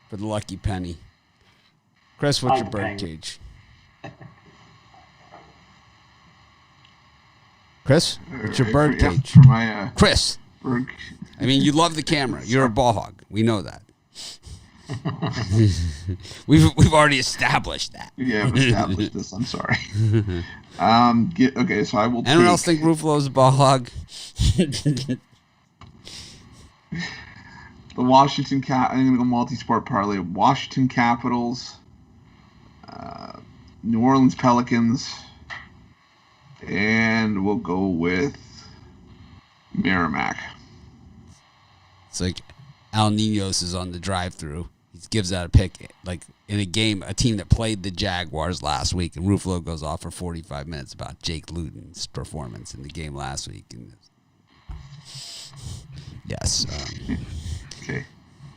A: for the lucky penny. Chris, what's your bird cage? Chris, what's your bird cage?
C: For my
A: Chris. I mean, you love the camera. You're a ball hog. We know that. we've already established that.
C: Yeah, we've established this. I'm sorry. Okay, so I will.
A: Anyone else think Ruffalo's a ball hog?
C: The Washington I'm gonna go multi-sport parlay. Washington Capitals, New Orleans Pelicans, and we'll go with Merrimack.
A: It's like Al Ninos is on the drive-through. He gives out a pick, like in a game, a team that played the Jaguars last week, and Ruffalo goes off for 45 minutes about Jake Luton's performance in the game last week. And yes.
C: Okay.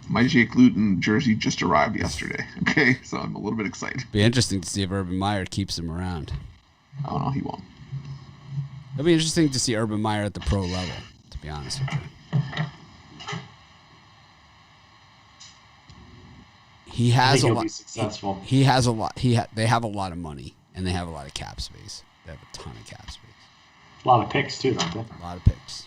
C: My Jake Luton jersey just arrived yesterday. Okay, so I'm a little bit excited.
A: Be interesting to see if Urban Meyer keeps him around.
C: Oh, no, he won't.
A: It'll be interesting to see Urban Meyer at the pro level, to be honest with you. He has a lot.
B: Be successful.
A: He has a lot. They have a lot of money, and they have a lot of cap space. They have a ton of cap space.
B: A lot of picks too, don't they?
A: A lot of picks.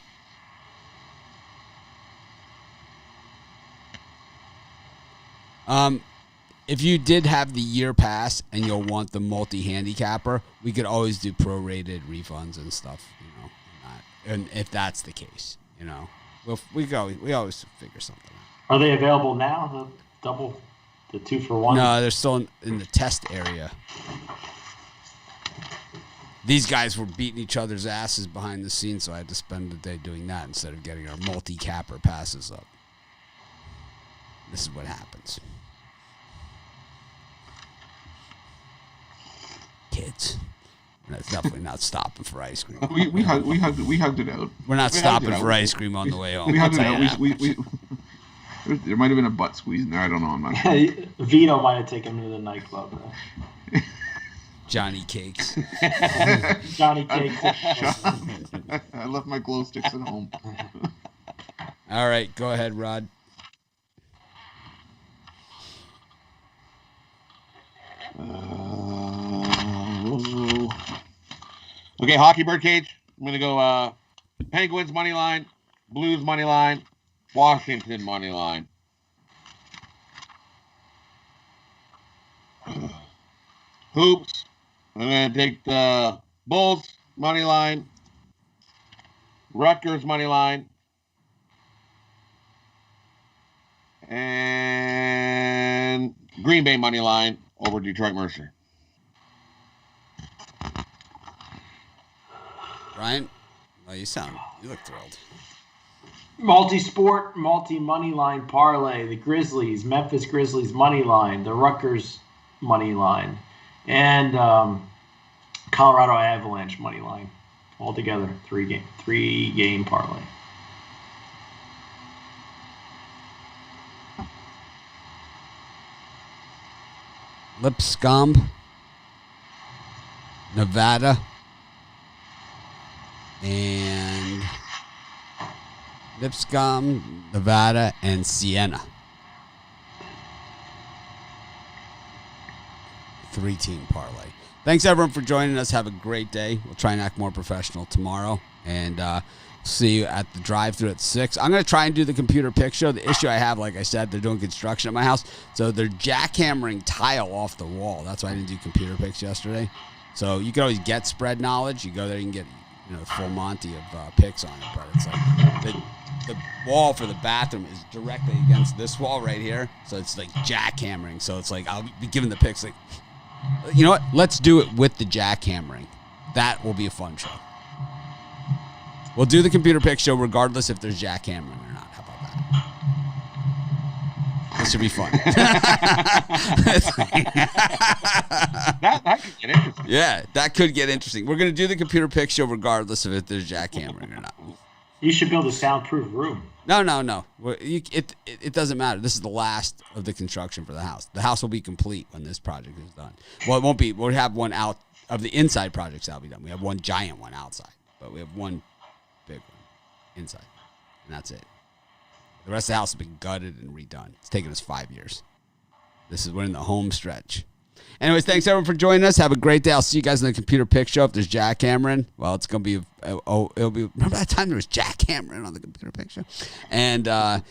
A: If you did have the year pass and you'll want the multi-handicapper, we could always do prorated refunds and stuff, and if that's the case, we always figure something out.
B: Are they available now? The 2-for-1?
A: No, they're still in the test area. These guys were beating each other's asses behind the scenes, so I had to spend the day doing that instead of getting our multi-capper passes up. This is what happens. Kids. That's definitely not stopping for ice cream.
C: We hugged it out.
A: We're not stopping for ice cream on the way home.
C: We hugged it out. There might have been a butt squeeze in there. I don't know. I'm not sure.
B: Vito might have taken him to the nightclub.
A: Johnny Cakes.
B: Johnny Cakes.
C: I left my glow sticks at home.
A: All right, go ahead, Rod.
D: Okay, hockey birdcage. I'm going to go Penguins money line, Blues money line, Washington money line. Hoops. I'm going to take the Bulls money line, Rutgers money line, and Green Bay money line over Detroit Mercer.
A: Ryan? Oh, you look thrilled.
B: Multi-sport, multi-money line parlay. The Grizzlies, Memphis Grizzlies money line, the Rutgers money line, and Colorado Avalanche money line. All together, three game parlay.
A: Lipscomb, Nevada, and Lipscomb, Nevada, and Siena. 3-team parlay. Thanks, everyone, for joining us. Have a great day. We'll try and act more professional tomorrow. And see you at the drive-thru at 6. I'm going to try and do the computer pick show. The issue I have, like I said, they're doing construction at my house. So they're jackhammering tile off the wall. That's why I didn't do computer picks yesterday. So you can always get spread knowledge. You go there, you can get full Monty of picks on it. But it's like the wall for the bathroom is directly against this wall right here. So it's like jackhammering. So it's like I'll be giving the picks like, you know what? Let's do it with the jackhammering. That will be a fun show. We'll do the computer pick show regardless if there's jackhammering or not. How about that? This should be fun.
D: That could get interesting.
A: Yeah, that could get interesting. We're going to do the computer pick show regardless of if there's jackhammering or not.
B: You should build a soundproof room.
A: No. It doesn't matter. This is the last of the construction for the house. The house will be complete when this project is done. Well, it won't be. We'll have one out of the inside projects that'll be done. We have one giant one outside, but we have one big one inside, and that's it. The rest of the house has been gutted and redone. It's taken us 5 years. We're in the home stretch. Anyways, thanks everyone for joining us. Have a great day. I'll see you guys in the computer pick show. If there's jackhammering, well, it's gonna be. It'll be. Remember that time there was jackhammering on the computer pick show, and of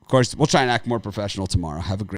A: course we'll try and act more professional tomorrow. Have a great.